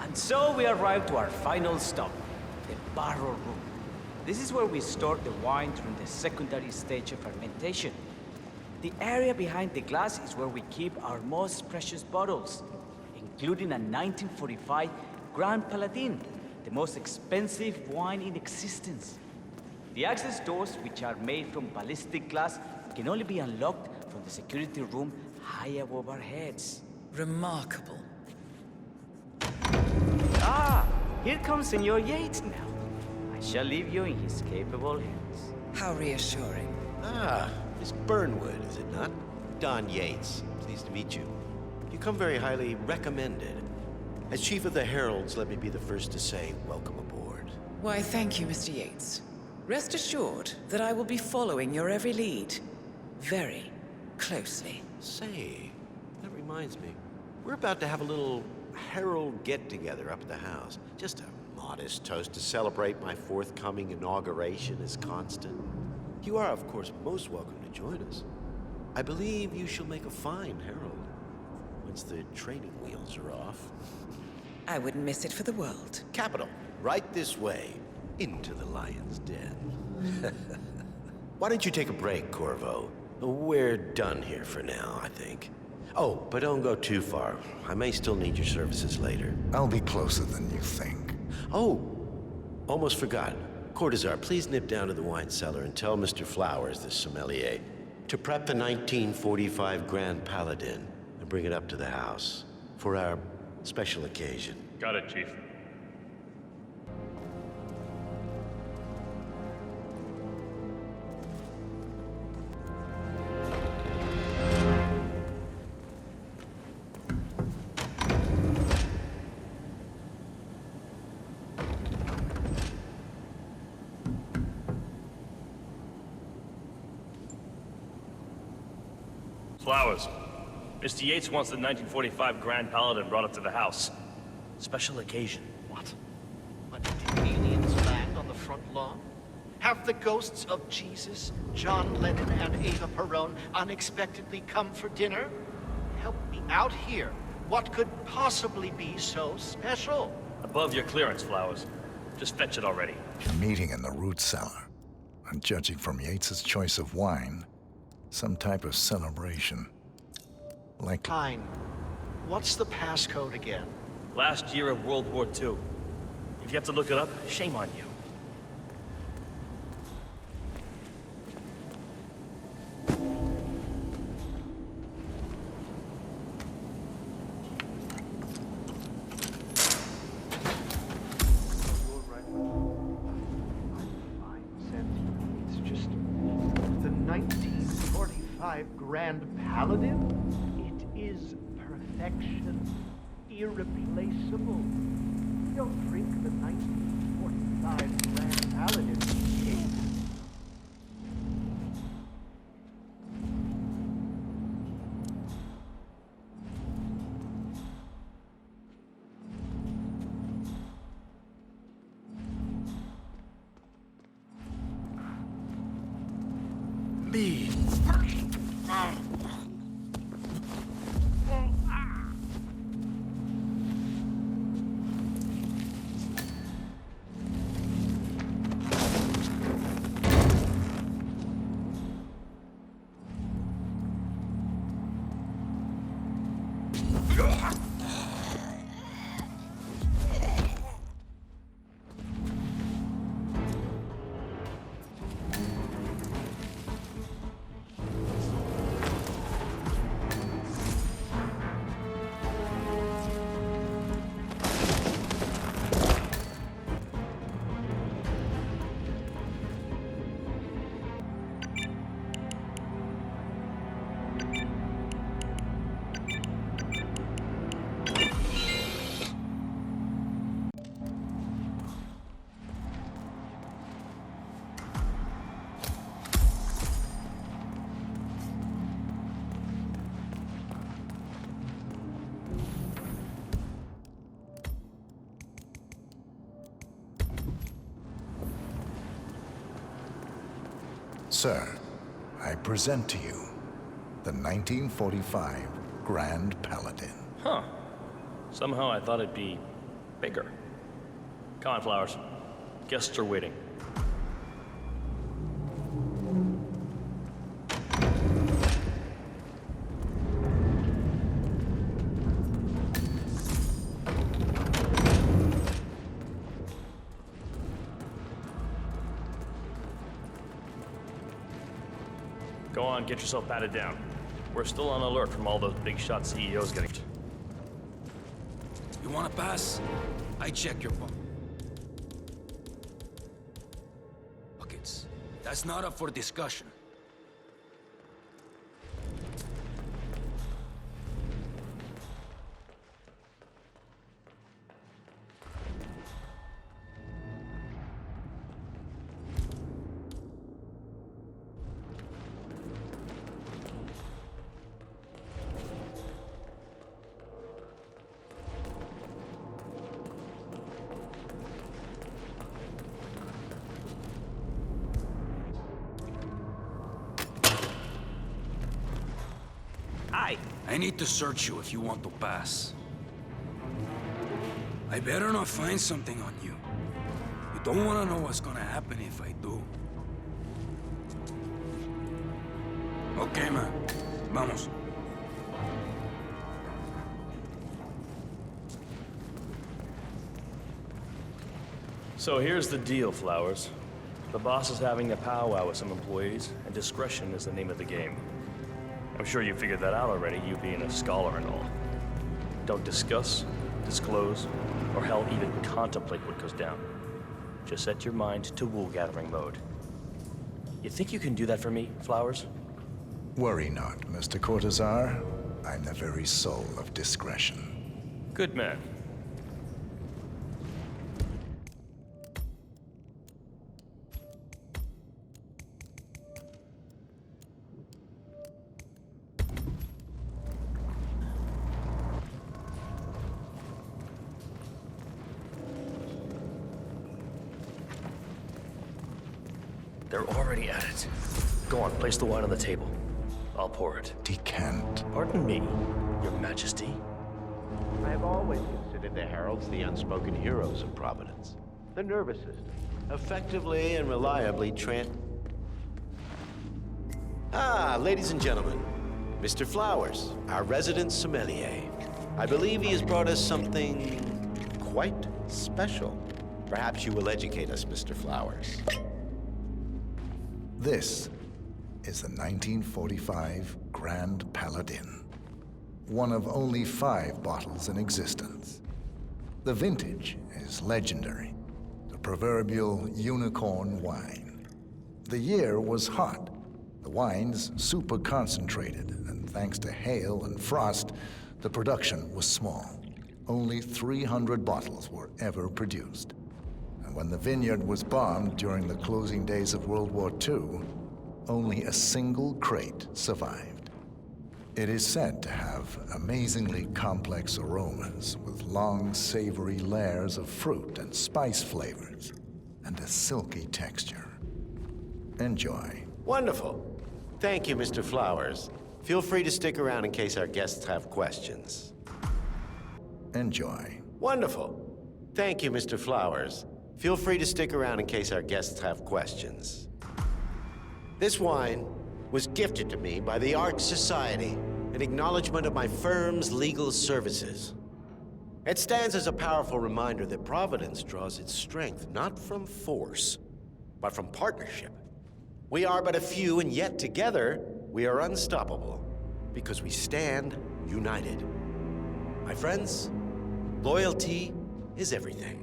And so we arrive to our final stop, the barrel room. This is where we store the wine during the secondary stage of fermentation. The area behind the glass is where we keep our most precious bottles, including a 1945 Grand Paladin, the most expensive wine in existence. The access doors, which are made from ballistic glass, can only be unlocked from the security room high above our heads. Remarkable. Ah, here comes Senor Yates now. I shall leave you in his capable hands. How reassuring. Ah, Miss Burnwood, is it not? Don Yates. Pleased to meet you. You come very highly recommended. As Chief of the Heralds, let me be the first to say welcome aboard. Why, thank you, Mr. Yates. Rest assured that I will be following your every lead. Very closely. Say, that reminds me. We're about to have a little herald get-together up at the house. Just a modest toast to celebrate my forthcoming inauguration as Constant. You are, of course, most welcome to join us. I believe you shall make a fine herald, once the training wheels are off. I wouldn't miss it for the world. Capital. Right this way, into the lion's den. Why don't you take a break, Corvo? We're done here for now, I think. Oh, but don't go too far. I may still need your services later. I'll be closer than you think. Oh, almost forgot. Cortazar, please nip down to the wine cellar and tell Mr. Flowers, the sommelier, to prep the 1945 Grand Paladin and bring it up to the house for our special occasion. Got it, Chief. Flowers. Mr. Yates wants the 1945 Grand Paladin brought up to the house. Special occasion. What? What, did aliens land on the front lawn? Have the ghosts of Jesus, John Lennon, and Eva Perón unexpectedly come for dinner? Help me out here. What could possibly be so special? Above your clearance, Flowers. Just fetch it already. A meeting in the root cellar. And judging from Yates's choice of wine, some type of celebration. Like... Fine. What's the passcode again? Last year of World War II. If you have to look it up, shame on you. It's just the 1945 Grand Paladin? It is perfection. Irreplaceable. Don't drink the 1945 Grand Paladin, kid. Me! Sir, I present to you the 1945 Grand Paladin. Huh. Somehow I thought it'd be bigger. Come on, Flowers. Guests are waiting. Go on, get yourself patted down. We're still on alert from all those big shot CEOs getting... You wanna pass? I check your buckets. That's not up for discussion. Hi. I need to search you if you want to pass. I better not find something on you. You don't want to know what's gonna happen if I do. Okay, man. Vamos. So here's the deal, Flowers. The boss is having a powwow with some employees, and discretion is the name of the game. I'm sure you figured that out already, you being a scholar and all. Don't discuss, disclose, or hell, even contemplate what goes down. Just set your mind to wool-gathering mode. You think you can do that for me, Flowers? Worry not, Mr. Cortazar. I'm the very soul of discretion. Good man. They're already at it. Go on, place the wine on the table. I'll pour it. Decant. Pardon me, Your Majesty. I have always considered the heralds the unspoken heroes of Providence. The nervous system, effectively and reliably ladies and gentlemen, Mr. Flowers, our resident sommelier. I believe he has brought us something quite special. Perhaps you will educate us, Mr. Flowers. This is the 1945 Grand Paladin, one of only 5 bottles in existence. The vintage is legendary, the proverbial unicorn wine. The year was hot, the wine's super concentrated, and thanks to hail and frost, the production was small. Only 300 bottles were ever produced. When the vineyard was bombed during the closing days of World War II, only a single crate survived. It is said to have amazingly complex aromas with long, savory layers of fruit and spice flavors, and a silky texture. Enjoy. Wonderful. Thank you, Mr. Flowers. Feel free to stick around in case our guests have questions. Enjoy. Wonderful. Thank you, Mr. Flowers. Feel free to stick around in case our guests have questions. This wine was gifted to me by the Arch Society in acknowledgement of my firm's legal services. It stands as a powerful reminder that Providence draws its strength not from force, but from partnership. We are but a few, and yet together we are unstoppable because we stand united. My friends, loyalty is everything.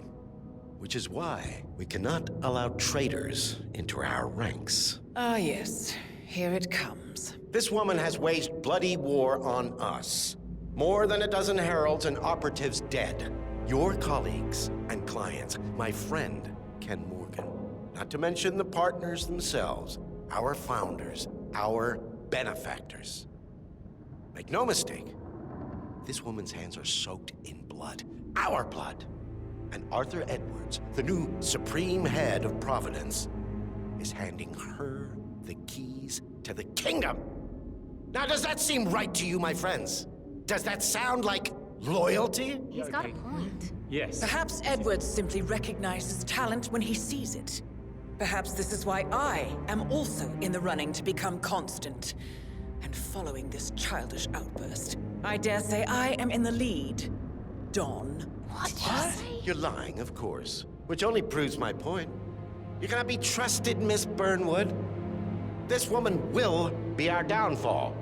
Which is why we cannot allow traitors into our ranks. Ah, yes. Here it comes. This woman has waged bloody war on us. More than a dozen heralds and operatives dead. Your colleagues and clients, my friend, Ken Morgan. Not to mention the partners themselves, our founders, our benefactors. Make no mistake, this woman's hands are soaked in blood. Our blood. And Arthur Edwards, the new supreme head of Providence, is handing her the keys to the kingdom. Now, does that seem right to you, my friends? Does that sound like Loyalty? He's got a point. Yes. Perhaps Edward simply recognizes talent when he sees it. Perhaps this is why I am also in the running to become constant. And following this childish outburst, I dare say I am in the lead. Don. What did you say? You're lying, of course. Which only proves my point. You cannot be trusted, Miss Burnwood. This woman will be our downfall.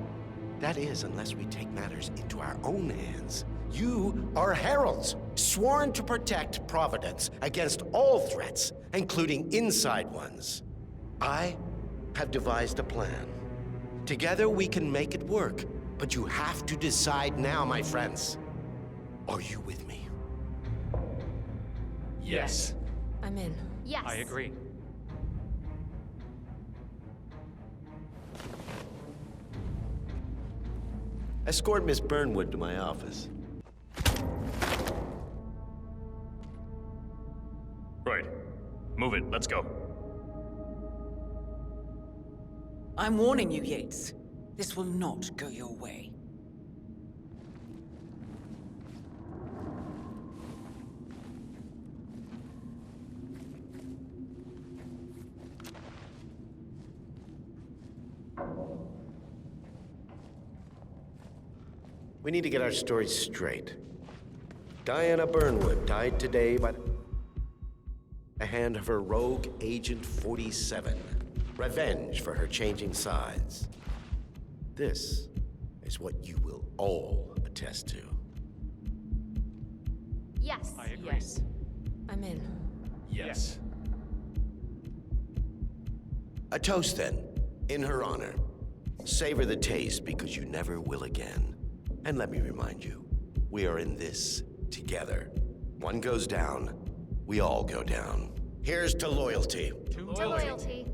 That is, unless we take matters into our own hands. You are heralds, sworn to protect Providence against all threats, including inside ones. I have devised a plan. Together we can make it work, but you have to decide now, my friends. Are you with me? Yes. I'm in. Yes. I agree. Escort Miss Burnwood to my office. Right. Move it. Let's go. I'm warning you, Yates. This will not go your way. We need to get our stories straight. Diana Burnwood died today by the hand of her rogue Agent 47. Revenge for her changing sides. This is what you will all attest to. Yes. I agree. Yes. I'm in. Yes. A toast then, in her honor. Savor the taste because you never will again. And let me remind you, we are in this together. One goes down, we all go down. Here's to loyalty. To loyalty.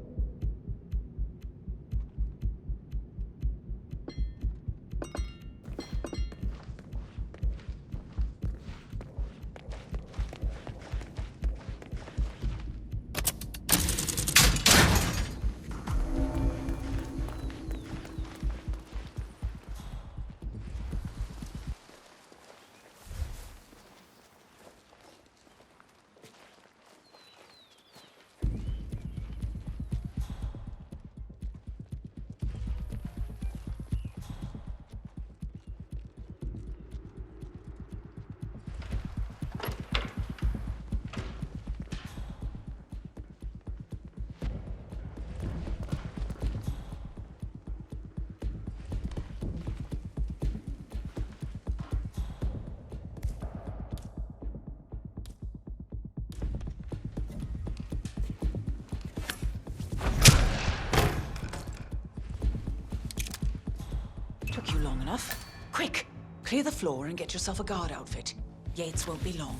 Took you long enough. Quick! Clear the floor and get yourself a guard outfit. Yates won't be long.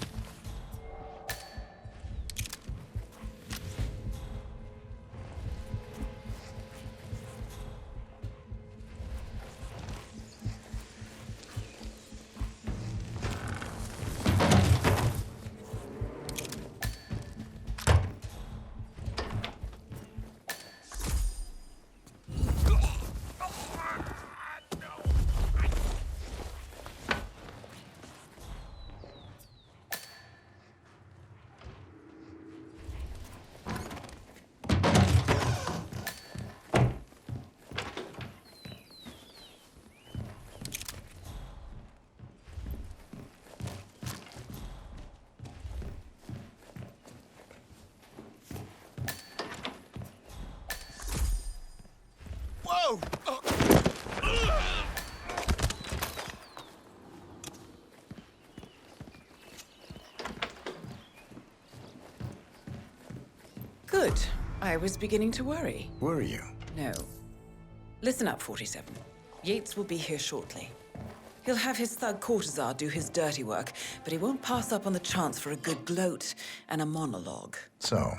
Whoa! Good. I was beginning to worry. Were you? No. Listen up, 47. Yates will be here shortly. He'll have his thug courtesan do his dirty work, but he won't pass up on the chance for a good gloat and a monologue. So,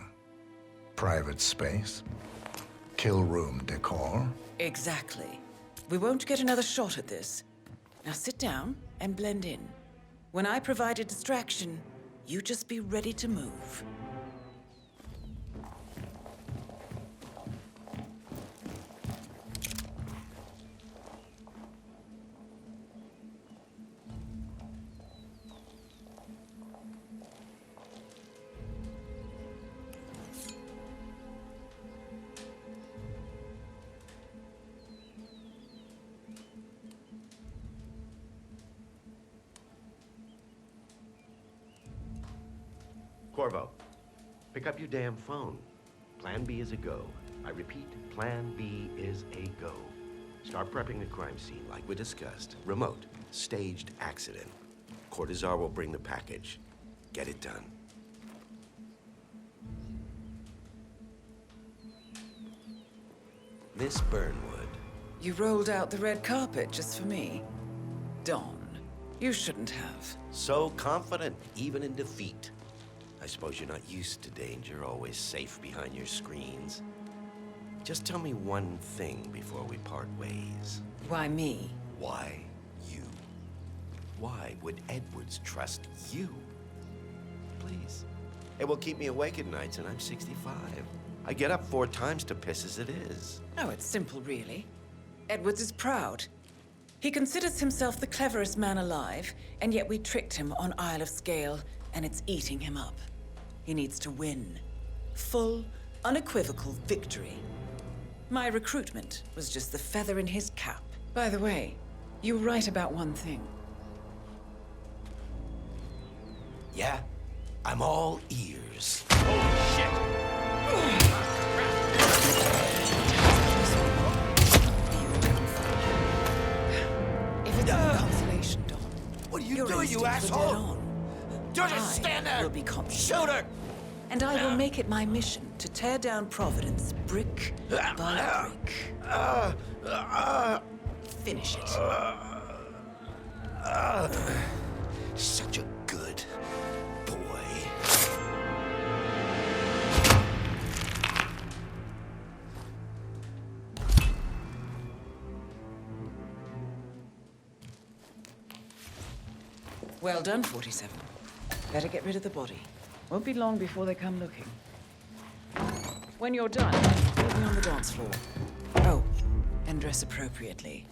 private space? Kill room decor? Exactly. We won't get another shot at this. Now sit down and blend in. When I provide a distraction, you just be ready to move. Corvo, pick up your damn phone. Plan B is a go. I repeat, Plan B is a go. Start prepping the crime scene like we discussed. Remote, staged accident. Cortazar will bring the package. Get it done. Miss Burnwood. You rolled out the red carpet just for me. Don, you shouldn't have. So confident, even in defeat. I suppose you're not used to danger, always safe behind your screens. Just tell me one thing before we part ways. Why me? Why you? Why would Edwards trust you? Please. It will keep me awake at nights, and I'm 65. I get up 4 times to piss as it is. Oh, it's simple, really. Edwards is proud. He considers himself the cleverest man alive, and yet we tricked him on Isle of Scale, and it's eating him up. He needs to win. Full, unequivocal victory. My recruitment was just the feather in his cap. By the way, you were right about one thing. Yeah? I'm all ears. If it's any consolation, Don. What are you your doing, you instincts were dead asshole? on. Don't just stand there! Will be constant. Shoot her! And I will make it my mission to tear down Providence brick by brick. Finish it. Such a good boy. Well done, 47. Better get rid of the body. Won't be long before they come looking. When you're done, meet me on the dance floor. Oh, and dress appropriately.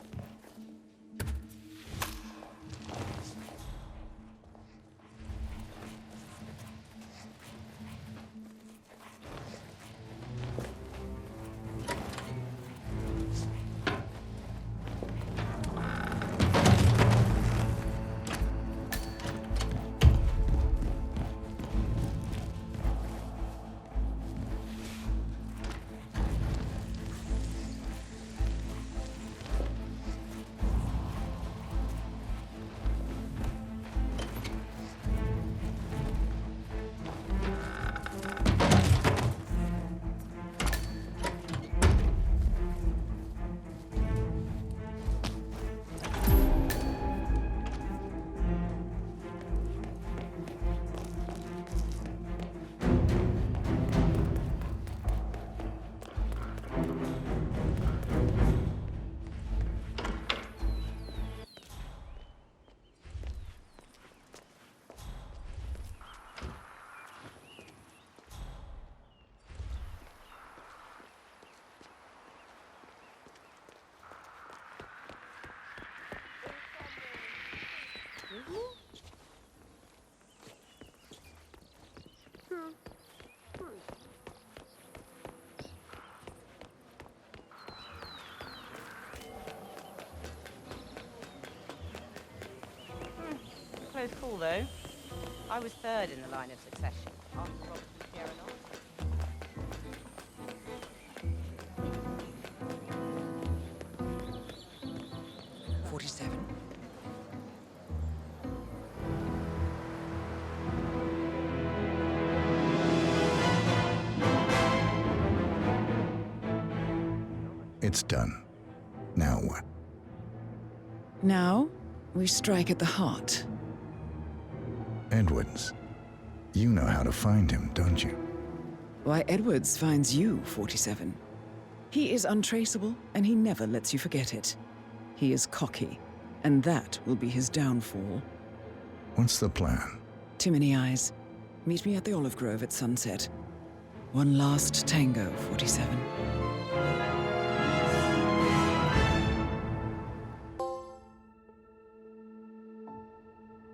Close call, though. I was third in the line of succession. After Robert's Sierra North. 47. It's done. Now what? Now, we strike at the heart. Edwards. You know how to find him, don't you? Why, Edwards finds you, 47. He is untraceable, and he never lets you forget it. He is cocky, and that will be his downfall. What's the plan? Too many eyes. Meet me at the Olive Grove at sunset. One last tango, 47.